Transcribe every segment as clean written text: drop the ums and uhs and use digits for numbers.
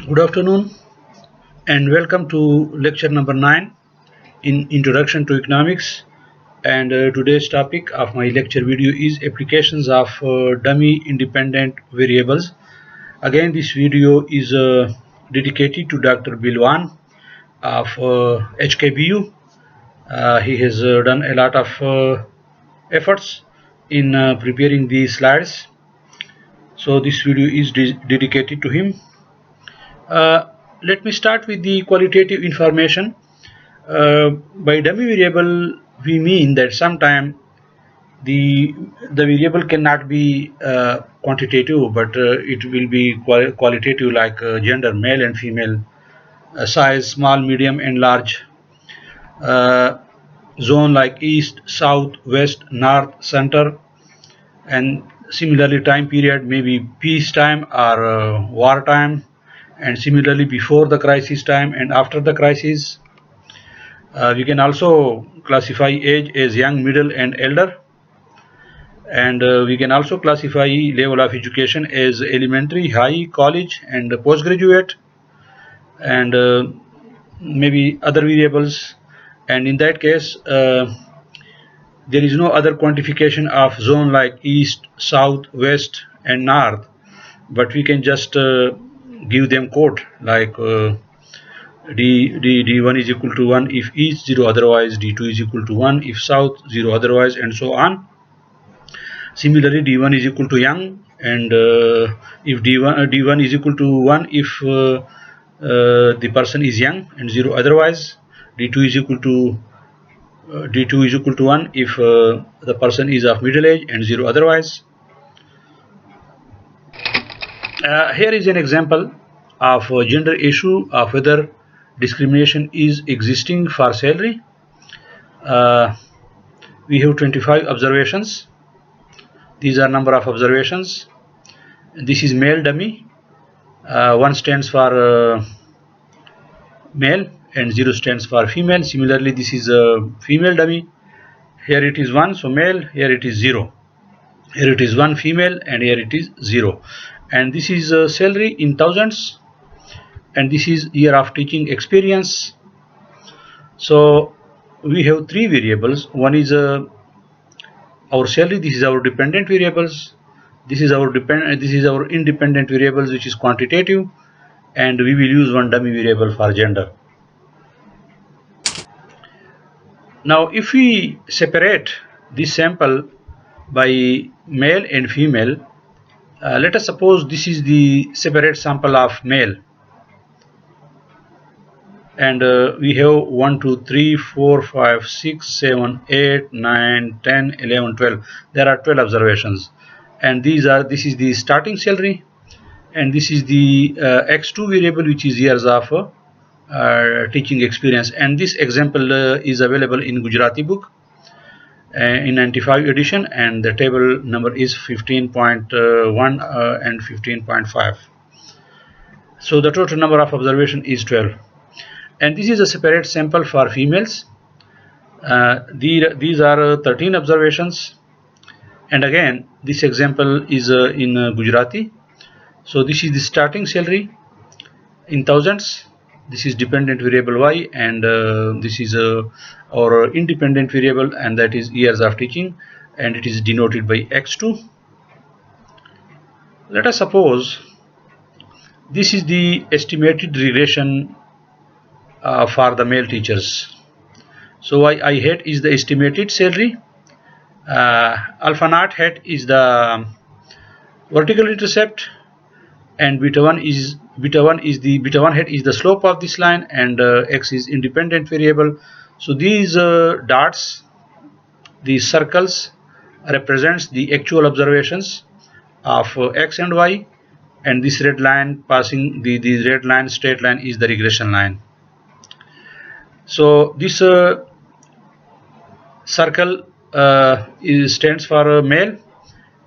Good afternoon and welcome to lecture number 9 in Introduction to Economics. And today's topic of my lecture video is applications of dummy independent variables. Again, this video is dedicated to Dr. Bilwan of HKBU. He has done a lot of efforts in preparing these slides. So this video is dedicated to him. Let me start with the qualitative information. By dummy variable, we mean that sometimes the variable cannot be quantitative, but it will be qualitative, like gender, male and female, size, small, medium, and large, uh, zone like east, south, west, north, center, and similarly time period, maybe peace time or war time, and similarly before the crisis time and after the crisis. We can also classify age as young, middle, and elder, and we can also classify level of education as elementary, high, college, and postgraduate, and maybe other variables. And in that case, there is no other quantification of zone like east, south, west, and north, but we can just give them code like d1 is equal to 1 if east 0 otherwise, d2 is equal to 1 if south 0 otherwise, and so on. Similarly, d1 is equal to young, and if d1 is equal to 1 if the person is young and 0 otherwise, d2 is equal to 1 if the person is of middle age and 0 otherwise. Here is an example of a gender issue of whether discrimination is existing for salary. We have 25 observations. These are number of observations. This is male dummy. 1 stands for male and 0 stands for female. Similarly, this is a female dummy. Here it is 1, so male. Here it is 0. Here it is 1 female, and here it is 0. And this is salary in thousands, and this is year of teaching experience. So we have 3 variables. One is our salary. This is our dependent variables. This is our independent variables, which is quantitative, and we will use one dummy variable for gender. Now, if we separate this sample by male and female, let us suppose this is the separate sample of male, and we have 1 2 3 4 5 6 7 8 9 10 11 12. There are 12 observations, and this is the starting salary, and this is the x2 variable, which is years of teaching experience. And this example is available in Gujarati book in 95 edition, and the table number is 15.1 and 15.5. so the total number of observation is 12, and this is a separate sample for females. These are 13 observations, and again this example is in Gujarati. So this is the starting salary in thousands. This is dependent variable y, and this is our independent variable, and that is years of teaching, and it is denoted by x2. Let us suppose this is the estimated regression for the male teachers. So I hat is the estimated salary, alpha naught hat is the vertical intercept, and beta 1 hat is the slope of this line, and x is independent variable. So these dots, these circles, represents the actual observations of x and y, and this red line passing the red line, straight line, is the regression line. So this circle stands for male,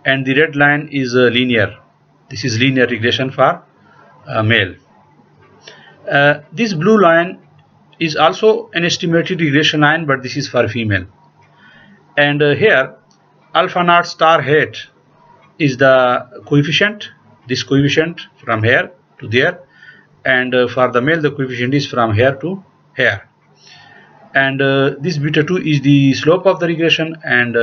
and the red line is linear. This is linear regression for male. This blue line is also an estimated regression line, but this is for female. And here alpha naught star hat is the coefficient, this coefficient from here to there, and for the male the coefficient is from here to here, and this beta 2 is the slope of the regression, and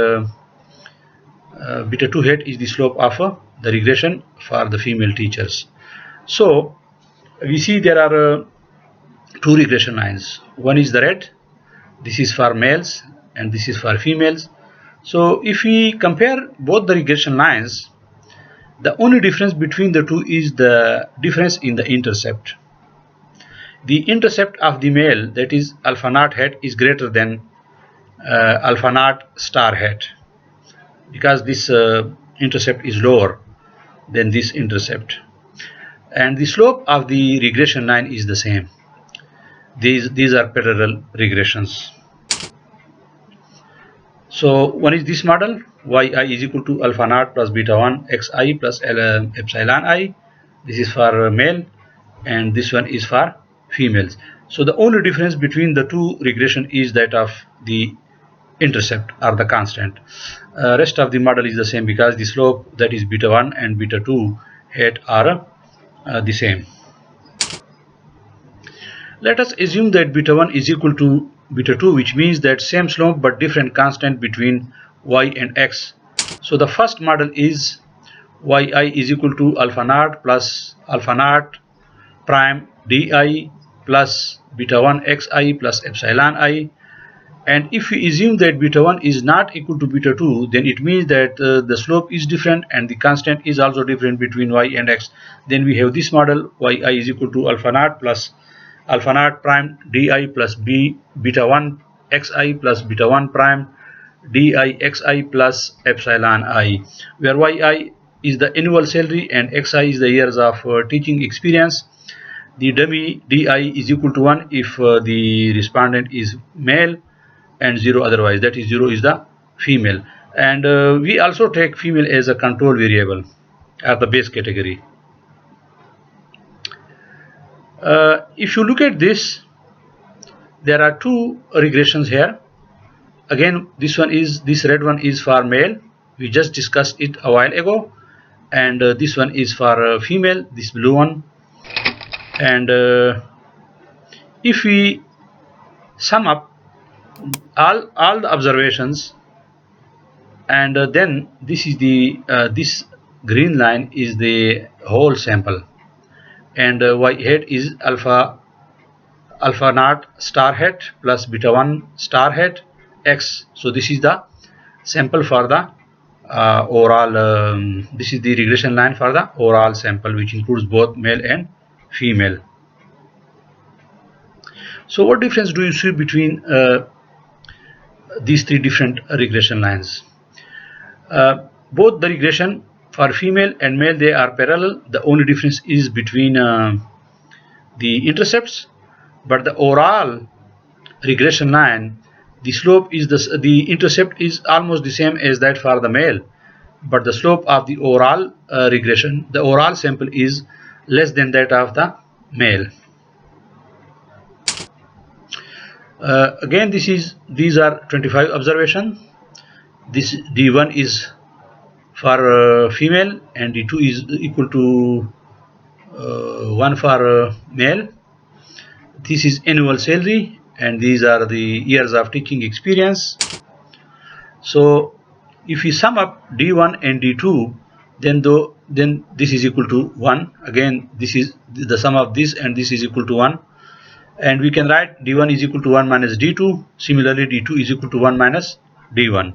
beta 2 hat is the slope of the regression for the female teachers. So we see there are two regression lines. One is the red, this is for males and this is for females. So if we compare both the regression lines, the only difference between the two is the difference in the intercept. The intercept of the male, that is alpha naught hat, is greater than alpha naught star hat, because this intercept is lower than this intercept, and the slope of the regression line is the same. These are parallel regressions. So one is this model, yi is equal to alpha naught plus beta 1 xi plus epsilon I. This is for male, and this one is for females. So the only difference between the two regression is that of the intercept or the constant. Rest of the model is the same, because the slope, that is beta 1 and beta 2 hat, are the same. Let us assume that beta 1 is equal to beta 2, which means that same slope but different constant between y and x. So the first model is yi is equal to alpha naught plus alpha naught prime di plus beta 1 xi plus epsilon I. And if we assume that beta 1 is not equal to beta 2, then it means that the slope is different and the constant is also different between y and x. Then we have this model, yi is equal to alpha naught plus alpha naught prime di plus beta 1 xi plus beta 1 prime di xi plus epsilon I, where yi is the annual salary and xi is the years of teaching experience. The dummy di is equal to 1 if the respondent is male, and 0 otherwise, that is 0 is the female. And we also take female as a control variable at the base category. If you look at this, there are two regressions here. Again, this red one is for male, we just discussed it a while ago, and this one is for female, this blue one. And if we sum up all the observations, and then this is the this green line is the whole sample, and y hat is alpha naught star hat plus beta 1 star hat x. So this is the sample for the overall this is the regression line for the overall sample, which includes both male and female. So what difference do you see between these three different regression lines? Both the regression for female and male, they are parallel. The only difference is between the intercepts, but the overall regression line, the slope is the intercept is almost the same as that for the male, but the slope of the overall regression, the overall sample, is less than that of the male. Again, these are 25 observation. This D1 is for female and D2 is equal to 1 for male. This is annual salary, and these are the years of teaching experience. So if we sum up D1 and D2, then this is equal to 1. Again, this is the sum of this, and this is equal to 1. And we can write D1 is equal to 1 minus D2. Similarly, D2 is equal to 1 minus D1.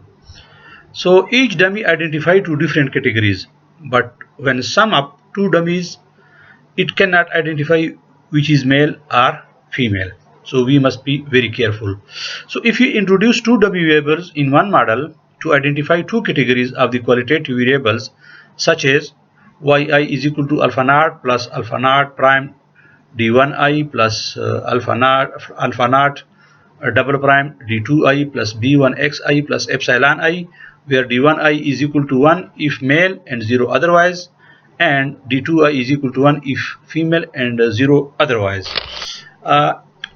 So each dummy identify two different categories, but when sum up two dummies, it cannot identify which is male or female. So we must be very careful. So if we introduce two dummy variables in one model to identify two categories of the qualitative variables, such as yi is equal to alpha naught plus alpha naught prime d1i plus alpha naught double prime d2i plus b1xi plus epsilon I, where d1i is equal to 1 if male and 0 otherwise, and d2i is equal to 1 if female and 0 otherwise.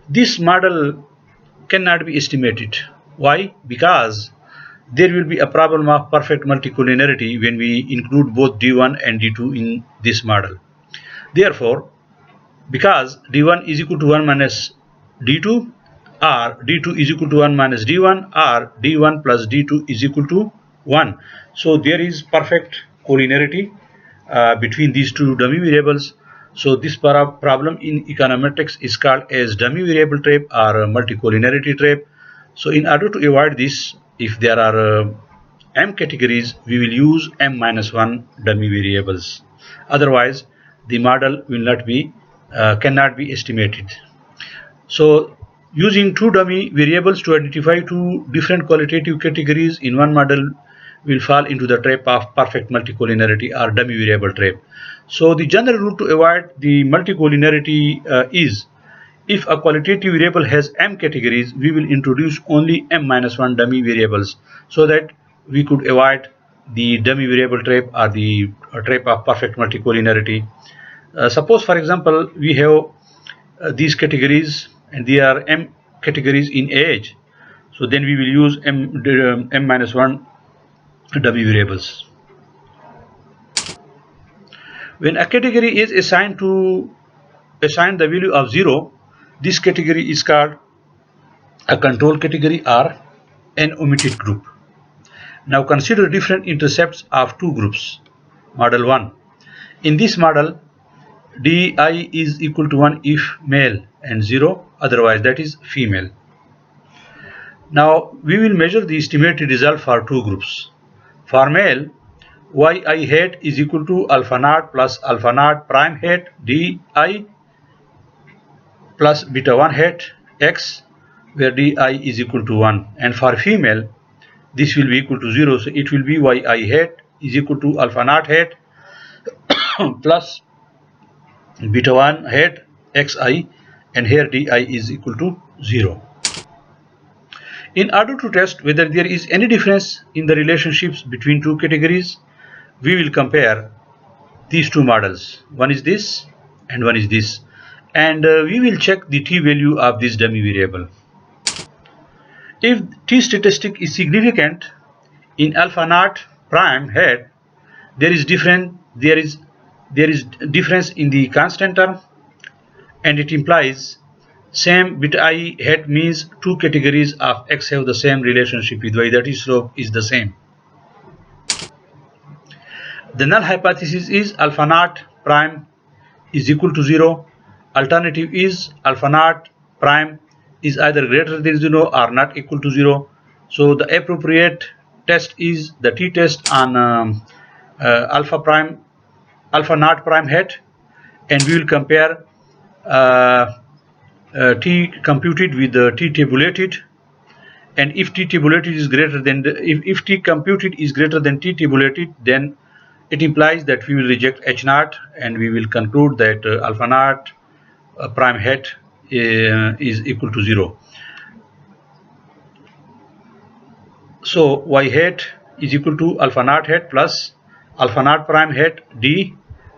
This model cannot be estimated. Why? Because there will be a problem of perfect multicollinearity when we include both d1 and d2 in this model. Therefore, because d1 is equal to 1 minus d2, or d2 is equal to 1 minus d1, or d1 plus d2 is equal to 1. So there is perfect collinearity between these two dummy variables. So this problem in econometrics is called as dummy variable trap or multicollinearity trap. So in order to avoid this, if there are m categories, we will use m minus 1 dummy variables. Otherwise, the model will not be cannot be estimated. So using two dummy variables to identify two different qualitative categories in one model will fall into the trap of perfect multicollinearity or dummy variable trap. So the general rule to avoid the multicollinearity is, if a qualitative variable has m categories, we will introduce only m minus 1 dummy variables, so that we could avoid the dummy variable trap or the trap of perfect multicollinearity. Suppose, for example, we have these categories and there are m categories in age, so then we will use m minus 1 dummy variables. When a category is assigned the value of 0, this category is called a control category or an omitted group. Now consider different intercepts of two groups. Model 1. In this model, di is equal to 1 if male and 0 otherwise, that is female. Now we will measure the estimated result for two groups. For male, yi hat is equal to alpha naught plus alpha naught prime hat di plus beta 1 hat x, where di is equal to 1, and for female this will be equal to 0, so it will be yi hat is equal to alpha naught hat plus beta 1 hat xi, and here di is equal to 0. In order to test whether there is any difference in the relationships between two categories, we will compare these two models. One is this and one is this, and we will check the t value of this dummy variable. If t statistic is significant in alpha naught prime hat, there is difference in the constant term, and it implies same beta I hat means two categories of x have the same relationship with y, that is slope is the same. The null hypothesis is alpha naught prime is equal to 0. Alternative is alpha naught prime is either greater than 0 or not equal to 0. So the appropriate test is the t-test on alpha naught prime hat, and we will compare t computed with the t tabulated, and if t tabulated is greater than if t computed is greater than t tabulated, then it implies that we will reject h naught, and we will conclude that alpha naught prime hat is equal to 0. So y hat is equal to alpha naught hat plus alpha naught prime hat d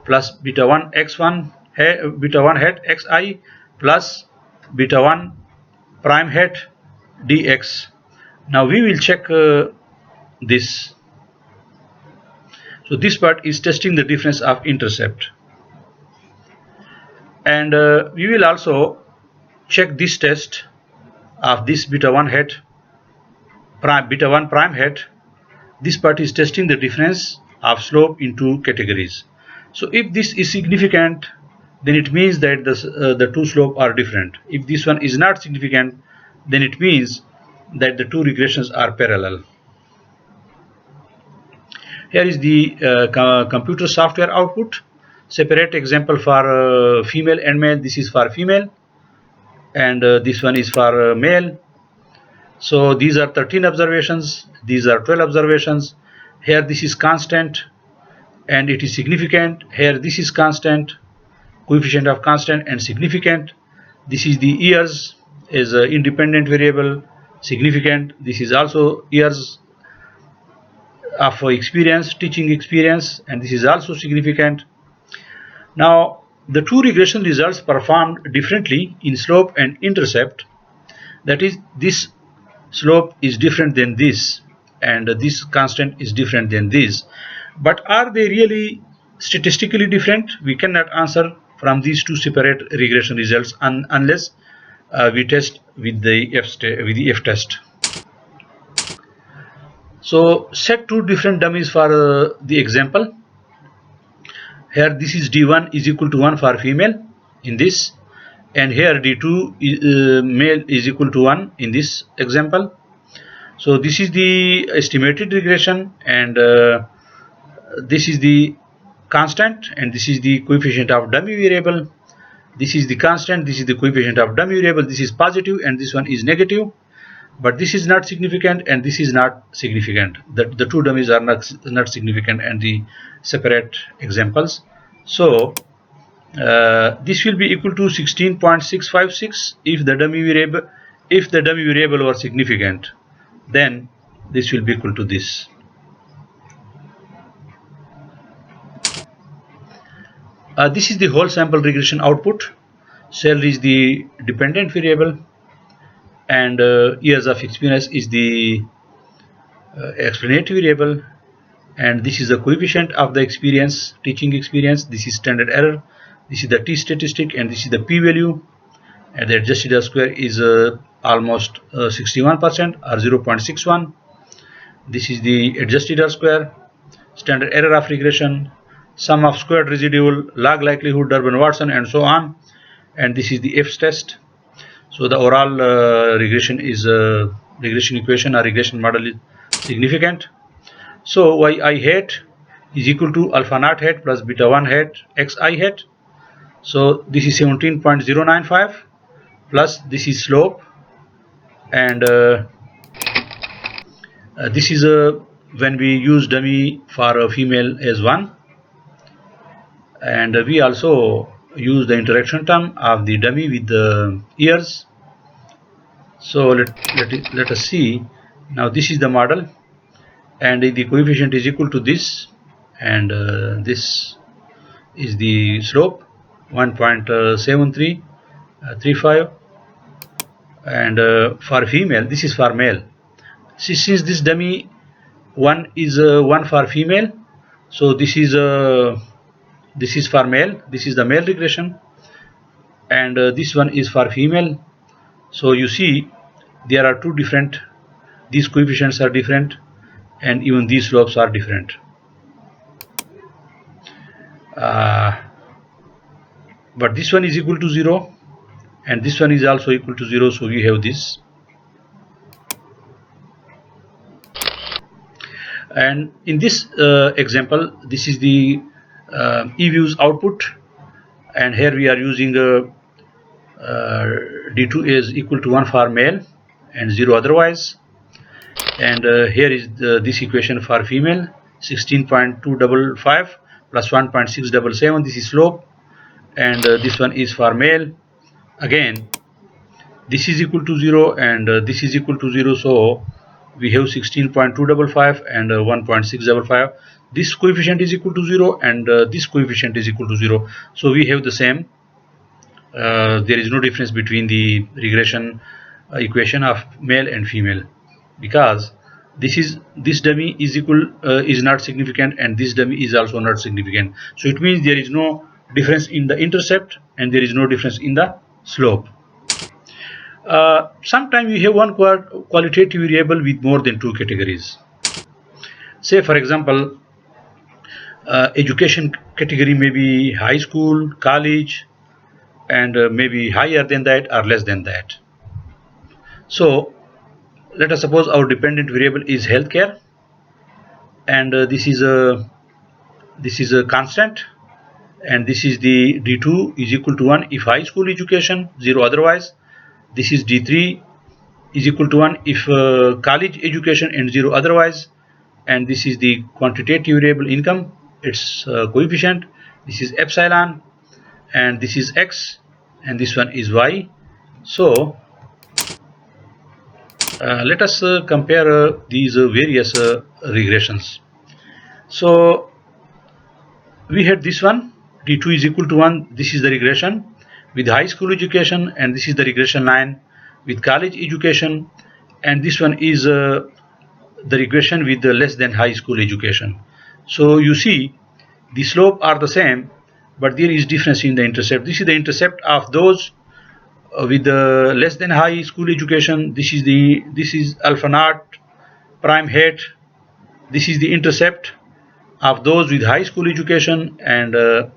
plus beta 1 x1 beta 1 hat xi plus beta 1 prime hat dx. Now we will check this. So this part is testing the difference of intercept, and we will also check this test of this beta 1 hat beta 1 prime hat. This part is testing the difference of slope in two categories. So if this is significant, then it means that the two slopes are different. If this one is not significant, then it means that the two regressions are parallel. Here is the computer software output. Separate example for female and male. This is for female, and this one is for male. So these are 13 observations, these are 12 observations. Here this is constant and it is significant. Here this is constant, coefficient of constant and significant. This is the years as an independent variable, significant. This is also years of experience, teaching experience, and this is also significant. Now the two regression results performed differently in slope and intercept. That is, this slope is different than this, and this constant is different than this. But are they really statistically different? We cannot answer from these two separate regression results unless we test with the F test. So set two different dummies for the example. Here this is D1 is equal to 1 for female in this, and here D2 male is equal to 1 in this example. So this is the estimated regression, and this is the constant, and this is the coefficient of dummy variable. This is the constant, this is the coefficient of dummy variable. This is positive and this one is negative, but this is not significant and this is not significant. The two dummies are not significant and the separate examples. So this will be equal to 16.656 if the dummy variable were significant. Then this will be equal to this. This is the whole sample regression output. Salary is the dependent variable, and years of experience is the explanatory variable, and this is the coefficient of the experience, teaching experience. This is standard error, this is the t statistic, and this is the p-value, and the adjusted R-square is almost 61% or 0.61. This is the adjusted R-square, standard error of regression, sum of squared residual, log likelihood, Durbin-Watson, and so on. And this is the F test. So the overall regression is regression equation or regression model is significant. So yi hat is equal to alpha naught hat plus beta 1 hat xi hat. So this is 17.095 plus this is slope, and this is when we use dummy for a female as 1, and we also use the interaction term of the dummy with the ears. So let us see. Now this is the model, and the coefficient is equal to this, and this is the slope 1.7335, and for female this is for male. Since this dummy 1 is 1 for female, so this is for male. This is the male regression, and this one is for female. So you see there are two different, these coefficients are different, and even these slopes are different. But this one is equal to 0 and this one is also equal to 0, so we have this. And in this example, this is the eViews output, and here we are using D2 is equal to 1 for male and 0 otherwise, and here is this equation for female, 16.255 plus 1.677, this is slope, and this one is for male. Again this is equal to 0 and this is equal to 0, so we have 16.255 and 1.655. This coefficient is equal to 0 and this coefficient is equal to 0, so we have the same. There is no difference between the regression equation of male and female, because this dummy is not significant and this dummy is also not significant. So it means there is no difference in the intercept and there is no difference in the slope. Sometimes we have one qualitative variable with more than two categories. Say for example, education category may be high school, college, and maybe higher than that or less than that. So let us suppose our dependent variable is healthcare, and this is a constant, and this is the D2 is equal to 1 if high school education, 0 otherwise. This is D3 is equal to 1 if college education and 0 otherwise, and this is the quantitative variable income, its coefficient. This is epsilon, and this is x, and this one is y. So let us compare these various regressions. So we had this one, D2 is equal to 1, this is the regression with high school education, and this is the regression line with college education, and this one is the regression with the less than high school education. So you see the slope are the same, but there is difference in the intercept. This is the intercept of those with the less than high school education. This is alpha naught prime hat. This is the intercept of those with high school education, and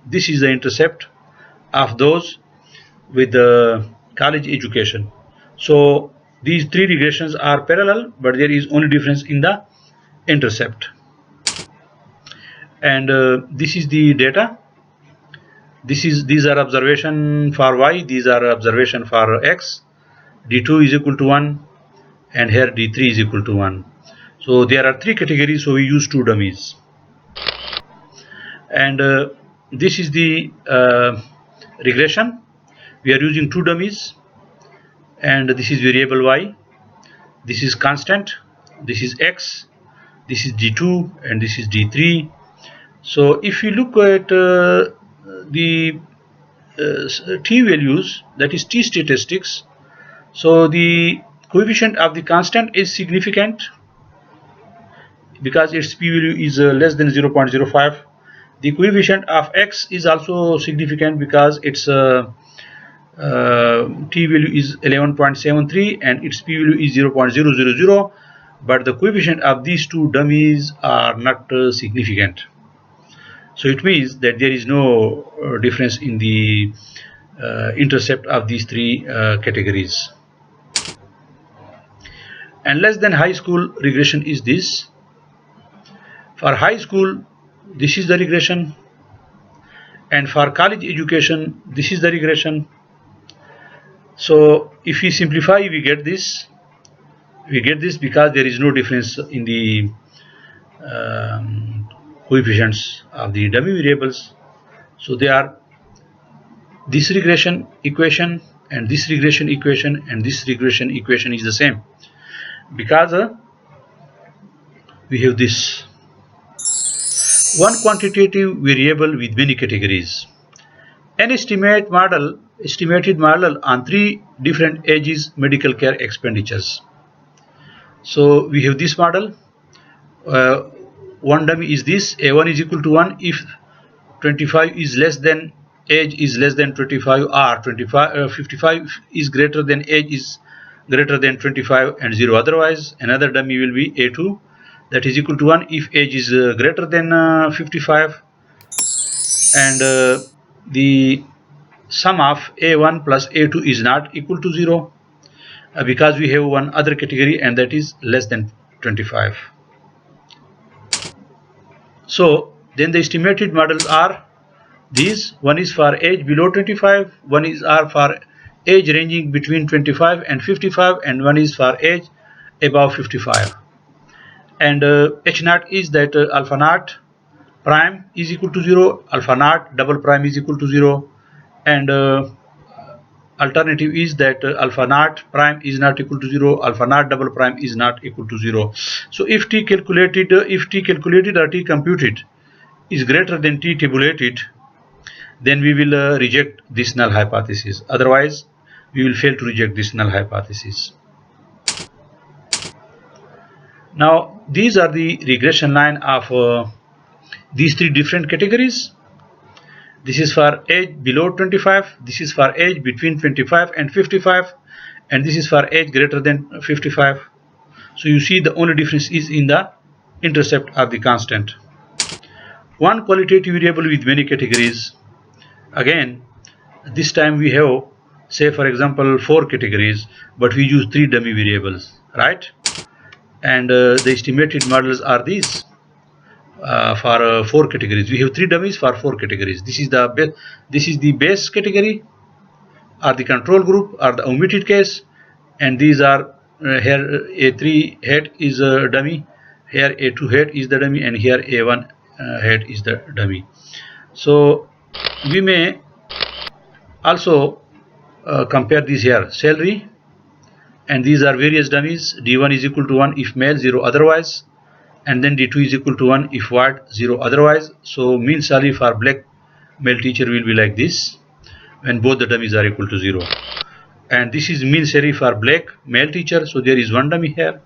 this is the intercept of those with the college education. So these three regressions are parallel, but there is only difference in the intercept. And this is the data. These are observation for y, these are observation for x. d2 is equal to 1, and here d3 is equal to 1. So there are three categories, so we use two dummies. And this is the regression. We are using two dummies, and this is variable y, this is constant, this is x, this is d2, and this is d3. So if you look at the t values, that is t statistics, so the coefficient of the constant is significant because its p value is less than 0.05. The coefficient of x is also significant because its t value is 11.73 and its p value is 0.000, but the coefficient of these two dummies are not significant. So it means that there is no difference in the intercept of these three categories. And less than high school regression is this. For high school, this is the regression, and for college education, this is the regression. So if we simplify, we get this. We get this because there is no difference in the coefficients of the dummy variables. So they are this regression equation and this regression equation and this regression equation is the same, because we have this one quantitative variable with many categories. An estimated model on three different ages medical care expenditures. So we have this model. One dummy is this: a1 is equal to 1 if 25 is less than age is less than 25, or 55 is greater than age is greater than 25, and 0 otherwise. Another dummy will be a2, that is equal to 1 if age is greater than 55, and the sum of a1 plus a2 is not equal to 0 because we have one other category, and that is less than 25. So then the estimated models are these: one is for age below 25, one is for age ranging between 25 and 55, and one is for age above 55. And h naught is that alpha naught prime is equal to 0, alpha naught double prime is equal to 0, and alternative is that alpha naught prime is not equal to 0, alpha naught double prime is not equal to 0. So if t calculated or t computed is greater than t tabulated, then we will reject this null hypothesis. Otherwise, we will fail to reject this null hypothesis. Now, these are the regression line of these three different categories. This is for age below 25, this is for age between 25 and 55, and this is for age greater than 55. So you see the only difference is in the intercept of the constant. One qualitative variable with many categories. Again, this time we have, say for example, 4 categories, but we use 3 dummy variables, right? And the estimated models are these. For 4 categories, we have 3 dummies for 4 categories. This is the base category, or the control group, or the omitted case, and these are here a3 head is a dummy, here a2 head is the dummy, and here a1 head is the dummy. So we may also compare these here: salary, and these are various dummies. d1 is equal to 1 if male, 0 otherwise, and then d2 is equal to 1 if white, 0 otherwise. So mean salary for black male teacher will be like this when both the dummies are equal to 0. And this is mean salary for black male teacher, so there is one dummy here.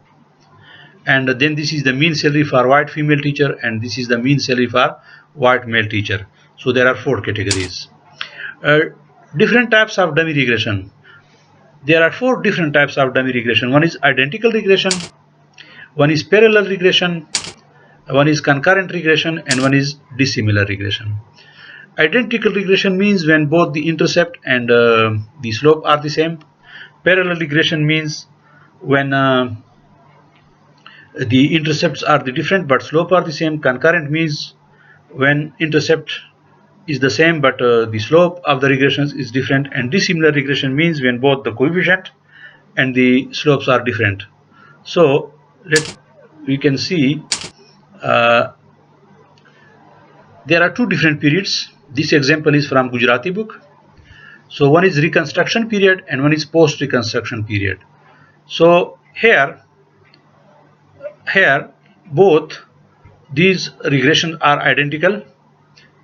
And then this is the mean salary for white female teacher, and this is the mean salary for white male teacher. So there are 4 categories. Different types of dummy regression. There are 4 different types of dummy regression. One is identical regression, one is parallel regression, one is concurrent regression, and one is dissimilar regression. Identical regression means when both the intercept and the slope are the same. Parallel regression means when the intercepts are the different but slope are the same. Concurrent means when intercept is the same but the slope of the regressions is different. And dissimilar regression means when both the coefficient and the slopes are different. So we can see there are 2 different periods. This example is from Gujarati book. So one is reconstruction period and one is post reconstruction period. So here both these regressions are identical,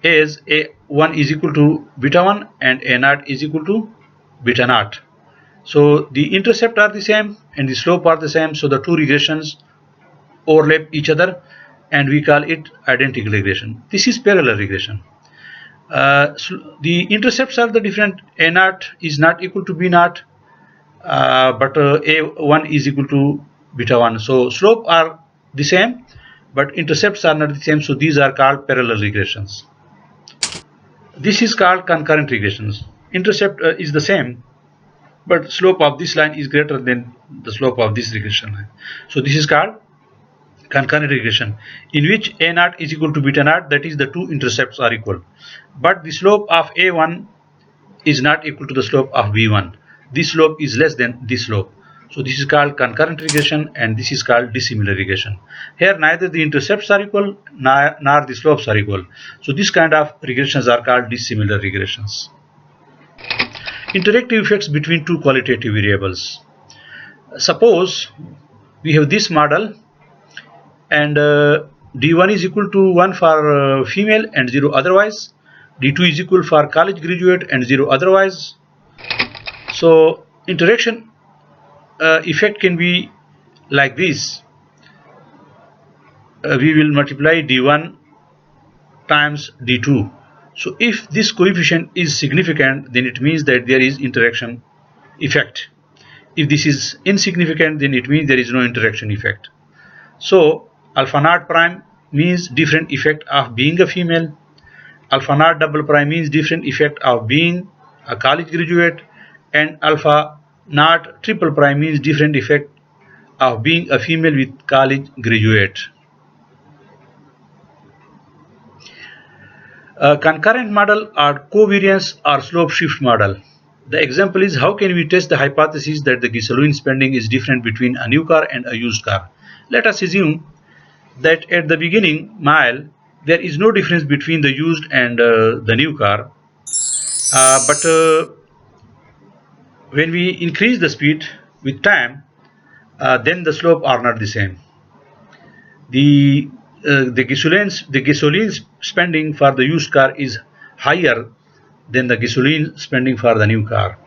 as a1 is equal to beta 1 and a0 is equal to beta 0. So the intercept are the same and the slope are the same, so the 2 regressions overlap each other and we call it identical regression. This is parallel regression. The intercepts are the different. a0 is not equal to b0, but a1 is equal to beta 1. So slope are the same but intercepts are not the same, so these are called parallel regressions. This is called concurrent regressions. Intercept is the same but slope of this line is greater than the slope of this regression line. So this is called concurrent regression, in which a0 is equal to beta 0, that is the 2 intercepts are equal, but the slope of a1 is not equal to the slope of b1. This slope is less than this slope. So this is called concurrent regression and this is called dissimilar regression. Here neither the intercepts are equal nor the slopes are equal. So this kind of regressions are called dissimilar regressions. Interactive effects between 2 qualitative variables. Suppose we have this model and D1 is equal to 1 for female and 0 otherwise. D2 is equal for college graduate and 0 otherwise. So interaction effect can be like this. We will multiply D1 times D2. So if this coefficient is significant, then it means that there is interaction effect. If this is insignificant, then it means there is no interaction effect. So alpha naught prime means different effect of being a female. Alpha naught double prime means different effect of being a college graduate, and alpha naught triple prime means different effect of being a female with college graduate. A concurrent model or covariance or slope shift model. The example is, how can we test the hypothesis that the gasoline spending is different between a new car and a used car? Let us assume that at the beginning mile there is no difference between the used and the new car, but when we increase the speed with time, then the slope are not the same. The gasoline spending for the used car is higher than the gasoline spending for the new car,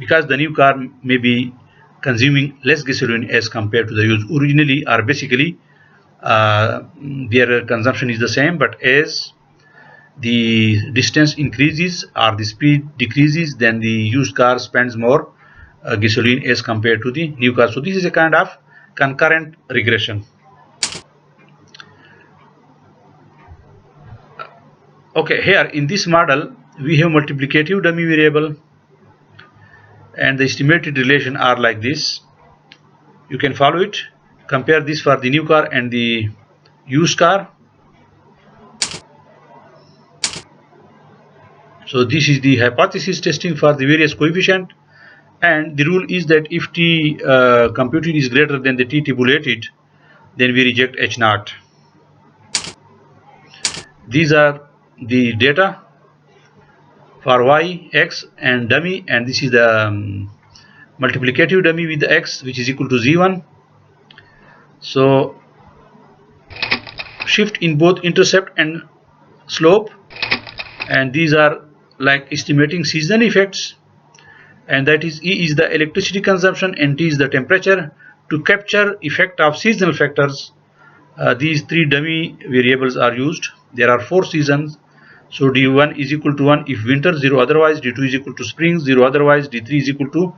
because the new car may be consuming less gasoline as compared to the used. Originally or basically their consumption is the same, but as the distance increases or the speed decreases, then the used car spends more gasoline as compared to the new car. So this is a kind of concurrent regression. Okay, here in this model we have multiplicative dummy variable and the estimated relation are like this. You can follow it. Compare this for the new car and the used car. So this is the hypothesis testing for the various coefficient, and the rule is that if t computed is greater than the t tabulated, then we reject H0. These are the data for y, x and dummy, and this is the multiplicative dummy with the x, which is equal to z1. So shift in both intercept and slope, and these are like estimating seasonal effects, and that is E is the electricity consumption and T is the temperature. To capture effect of seasonal factors, these 3 dummy variables are used. There are 4 seasons. So D1 is equal to 1 if winter, 0 otherwise. D2 is equal to spring, 0 otherwise. D3 is equal to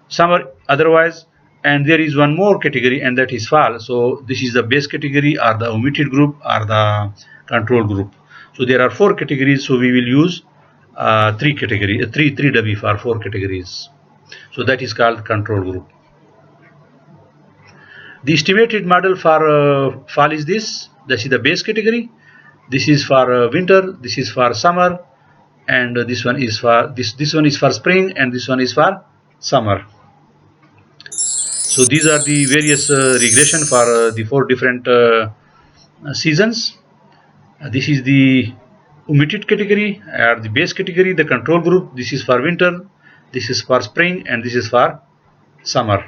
summer otherwise. And there is one more category, and that is fall. So this is the base category, or the omitted group, or the control group. So there are 4 categories. So we will use 3 dummy for 4 categories. So that is called control group. The estimated model for fall is this. This is the base category. This is for winter. This is for summer, and this one is for this one is for spring, and this one is for summer. So these are the various regression for the 4 different seasons. This is the omitted category, or the base category, the control group. This is for winter, this is for spring, and this is for summer.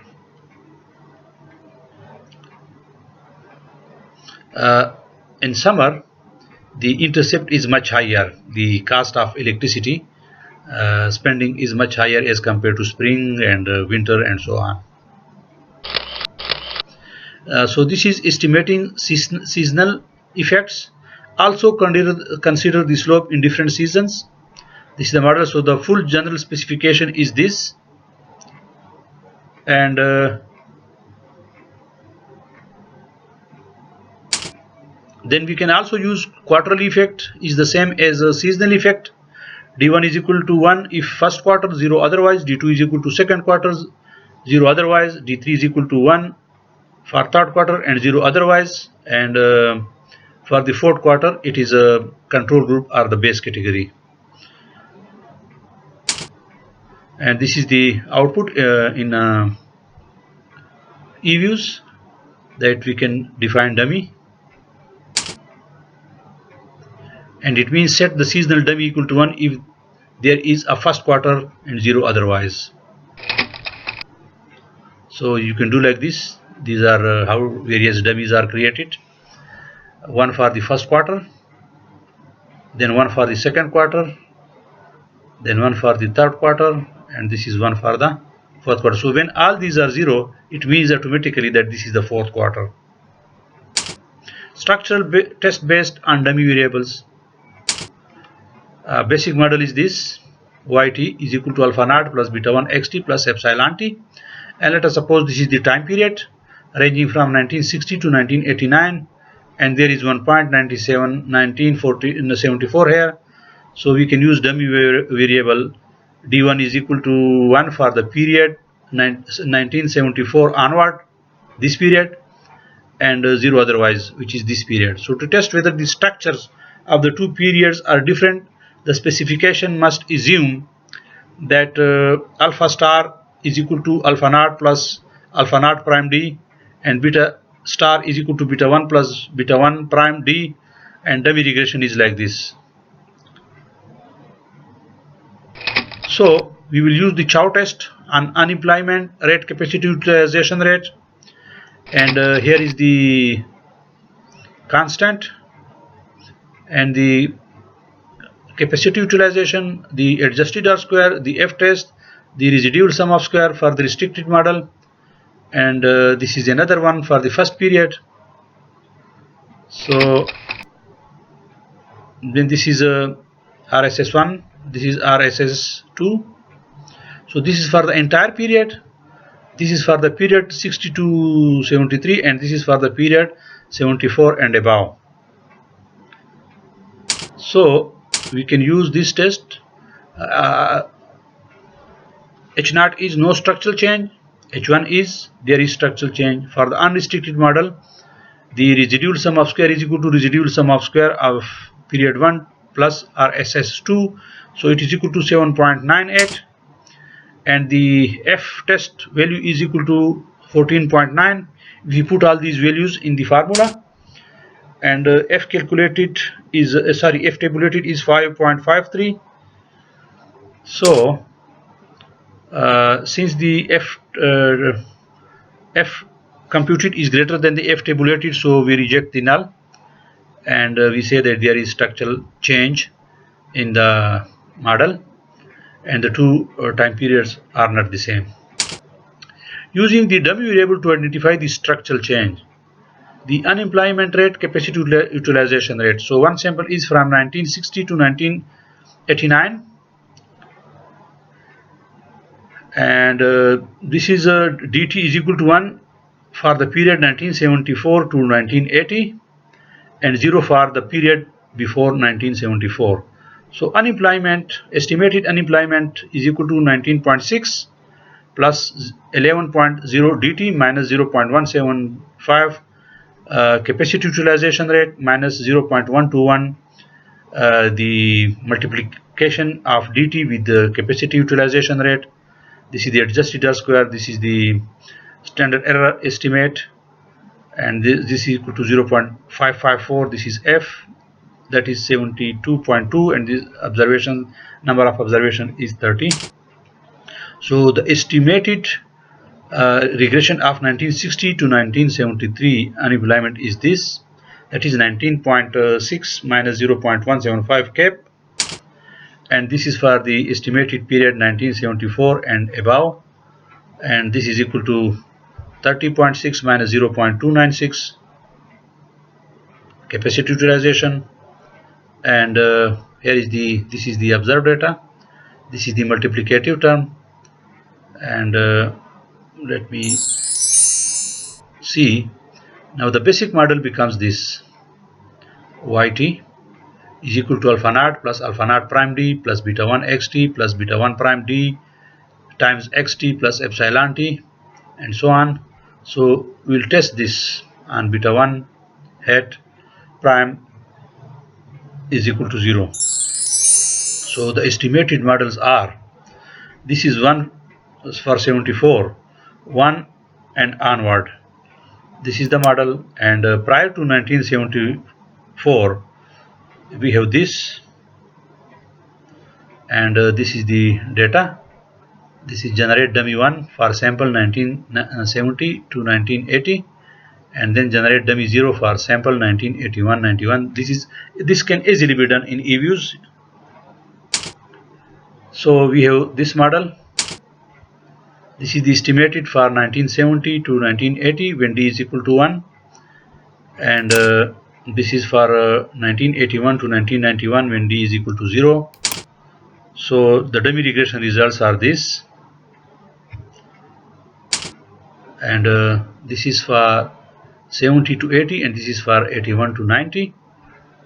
In summer, the intercept is much higher. The cost of electricity spending is much higher as compared to spring and winter and so on. So this is estimating seasonal effects. Also consider the slope in different seasons. This is the model. So the full general specification is this, and then we can also use quarterly effect is the same as a seasonal effect. D1 is equal to 1 if first quarter, 0 otherwise. D2 is equal to second quarter, 0 otherwise. D3 is equal to 1 for third quarter and 0 otherwise. And for the fourth quarter, it is a control group or the base category. And this is the output in eViews that we can define dummy. And it means set the seasonal dummy equal to 1 if there is a first quarter and 0 otherwise. So you can do like this. These are how various dummies are created. One for the first quarter, then one for the second quarter, then one for the third quarter, and this is one for the fourth quarter. So when all these are 0, it means automatically that this is the fourth quarter. Structural test based on dummy variables. Basic model is this: yt is equal to alpha naught plus beta 1 xt plus epsilon t, and let us suppose this is the time period ranging from 1960 to 1989, and there is one point 1974 here. So we can use dummy variable d1 is equal to 1 for the period 1974 onward, this period, and 0 otherwise, which is this period. So to test whether the structures of the two periods are different, the specification must assume that alpha star is equal to alpha naught plus alpha naught prime d, and beta star is equal to beta 1 plus beta 1 prime d, and dummy regression is like this. So we will use the Chow test on unemployment rate, capacity utilization rate, and here is the constant and the capacity utilization, the adjusted R square, the F test, the residual sum of square for the restricted model, and this is another one for the first period. So then this is RSS1, this is RSS2. So this is for the entire period, this is for the period 60 to 73, and this is for the period 74 and above. So we can use this test. H0 is no structural change, H1 is there is structural change. For the unrestricted model, the residual sum of square is equal to residual sum of square of period 1 plus RSS2, so it is equal to 7.98, and the F test value is equal to 14.9. We put all these values in the formula, and F calculated is F tabulated is 5.53. So since the F computed is greater than the F tabulated, so we reject the null, and we say that there is structural change in the model, and the two time periods are not the same. Using the dummy variable to identify the structural change. the unemployment rate, capacity utilization rate. So one sample is from 1960 to 1989, and this is dt is equal to 1 for the period 1974 to 1980 and 0 for the period before 1974. So estimated unemployment is equal to 19.6 plus 11.0 dt minus 0.175 capacity utilization rate minus 0.121 the multiplication of dt with the capacity utilization rate. This is the adjusted R square, this is the standard error estimate, and this is equal to 0.554. this is f, that is 72.2, and this observation number of observation is 30. So the estimated regression of 1960 to 1973 unemployment is this, that is 19.6 minus 0.175 cap, and this is for the estimated period 1974 and above, and this is equal to 30.6 minus 0.296 capacity utilization, and here is this is the observed data, this is the multiplicative term, and let me see. Now the basic model becomes this: yt is equal to alpha naught plus alpha naught prime d plus beta 1 xt plus beta 1 prime d times xt plus epsilon t, and so on. So we'll test this on beta 1 hat prime is equal to 0. So the estimated models are, this is 1 for 74, 1 and onward. This is the model, and prior to 1974 we have this, and this is the data. This is generate dummy 1 for sample 1970 to 1980, and then generate dummy 0 for sample 1981-91. This can easily be done in eViews. So we have this model. This is the estimated for 1970 to 1980 when d is equal to 1, and this is for 1981 to 1991 when d is equal to 0. So the dummy regression results are this, and this is for 70 to 80, and this is for 81 to 90.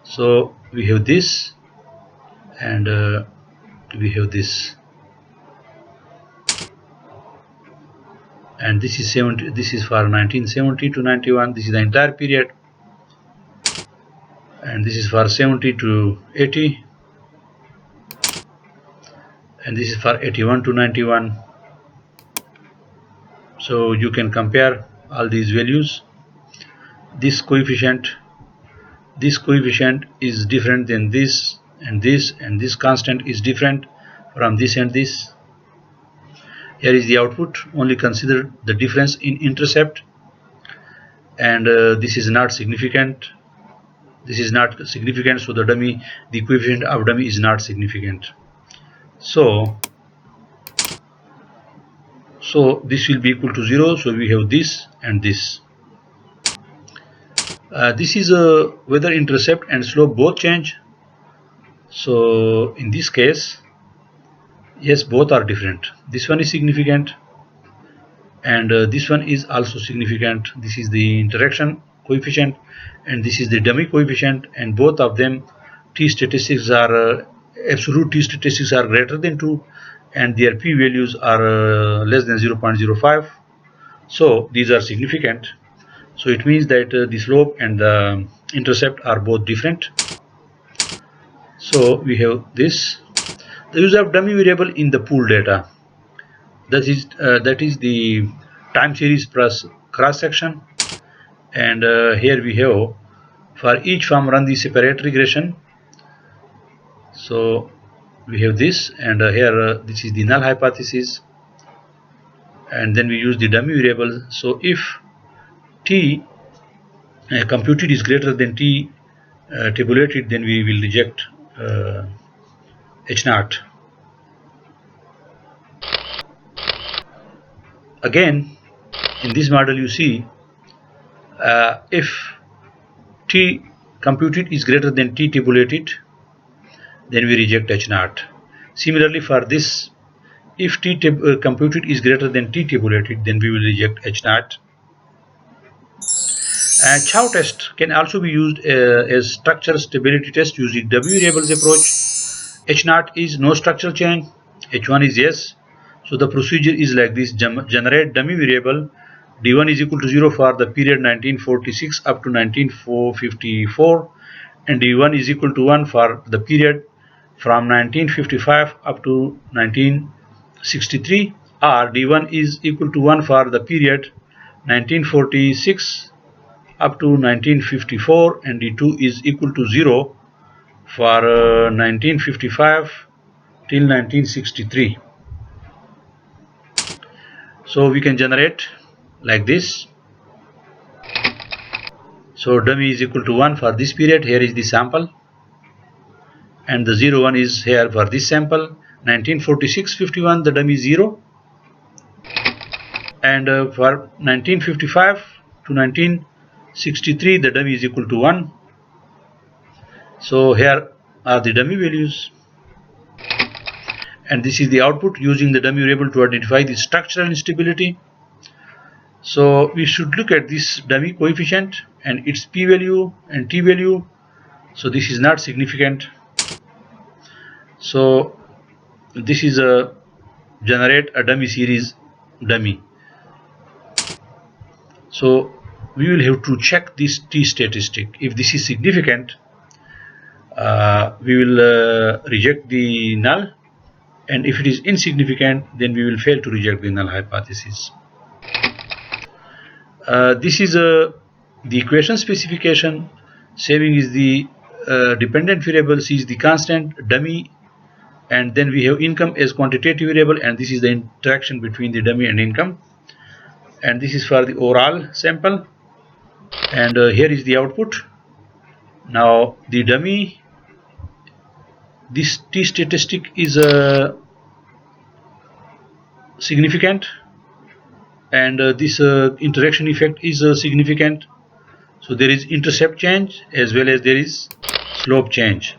So we have this, and we have this, and this is 70. This is for 1970 to 91. This is the entire period, and this is for 70 to 80, and this is for 81 to 91. So you can compare all these values. This coefficient is different than this, and this constant is different from this and this. Here is the output. Only consider the difference in intercept, and this is not significant. This is not significant, so the coefficient of dummy is not significant. So this will be equal to 0. So we have this and this. This is whether intercept and slope both change. So in this case, yes, both are different. This one is significant, and this one is also significant. This is the interaction coefficient, and this is the dummy coefficient, and both of them t statistics are absolute t statistics are greater than 2, and their p values are less than 0.05. So these are significant. So it means that the slope and the intercept are both different. So we have this. The use of dummy variable in the pool data. That is the time series plus cross section, and here we have for each form run the separate regression. So we have this, and here this is the null hypothesis, and then we use the dummy variable. So if t computed is greater than t tabulated, then we will reject h0. Again, in this model you see If T computed is greater than T tabulated, then we reject H0. Similarly, for this, if T computed is greater than T tabulated, then we will reject H0. And chow test can also be used as structure stability test using dummy variables approach. H0 is no structural change, H1 is yes. So the procedure is like this: generate dummy variable D1 is equal to 0 for the period 1946 up to 1954, and D1 is equal to 1 for the period from 1955 up to 1963, or D1 is equal to 1 for the period 1946 up to 1954, and D2 is equal to 0 for 1955 till 1963. So we can generate like this. So dummy is equal to 1 for this period. Here is the sample, and the 0 1 is here for this sample. 1946-51 the dummy is 0, and for 1955 to 1963 the dummy is equal to 1. So here are the dummy values, and this is the output using the dummy variable to identify the structural instability. So we should look at this dummy coefficient and its p-value and t-value. So this is not significant. So this is a generate a dummy series dummy. So we will have to check this t statistic. If this is significant, we will reject the null, and if it is insignificant, then we will fail to reject the null hypothesis. This is the equation specification. Saving is the dependent variable, C is the constant, dummy, and then we have income as quantitative variable, and this is the interaction between the dummy and income, and this is for the overall sample, and here is the output. Now the dummy, this t statistic is significant, and this interaction effect is significant. So there is intercept change as well as there is slope change,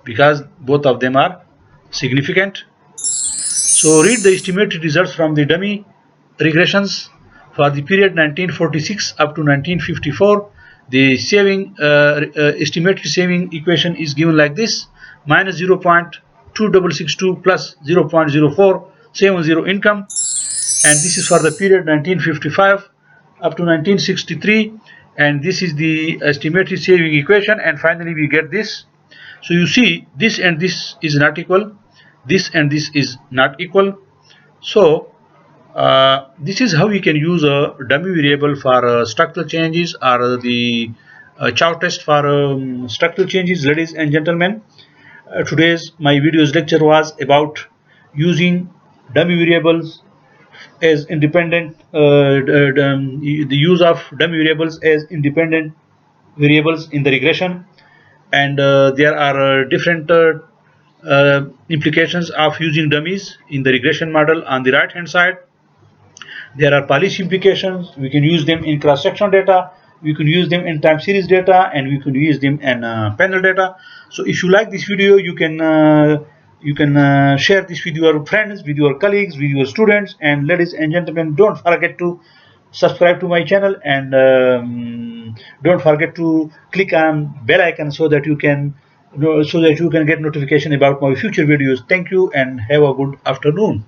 because both of them are significant. So read the estimated results from the dummy regressions for the period 1946 up to 1954. The saving estimated saving equation is given like this: minus 0.2662 plus 0.0470 income, and this is for the period 1955 up to 1963, and this is the estimated saving equation, and finally we get this. So you see, this and this is not equal, this and this is not equal. So this is how we can use a dummy variable for structural changes, or the chow test for structural changes. Ladies and gentlemen, today's my video's lecture was about using dummy variables as independent, the use of dummy variables as independent variables in the regression, and there are different implications of using dummies in the regression model. On the right hand side, there are policy implications. We can use them in cross-sectional data, we can use them in time series data, and we can use them in panel data. So if you like this video, you can share this with your friends, with your colleagues, with your students. And ladies and gentlemen, don't forget to subscribe to my channel, and don't forget to click on bell icon so that you can get notification about my future videos. Thank you and have a good afternoon.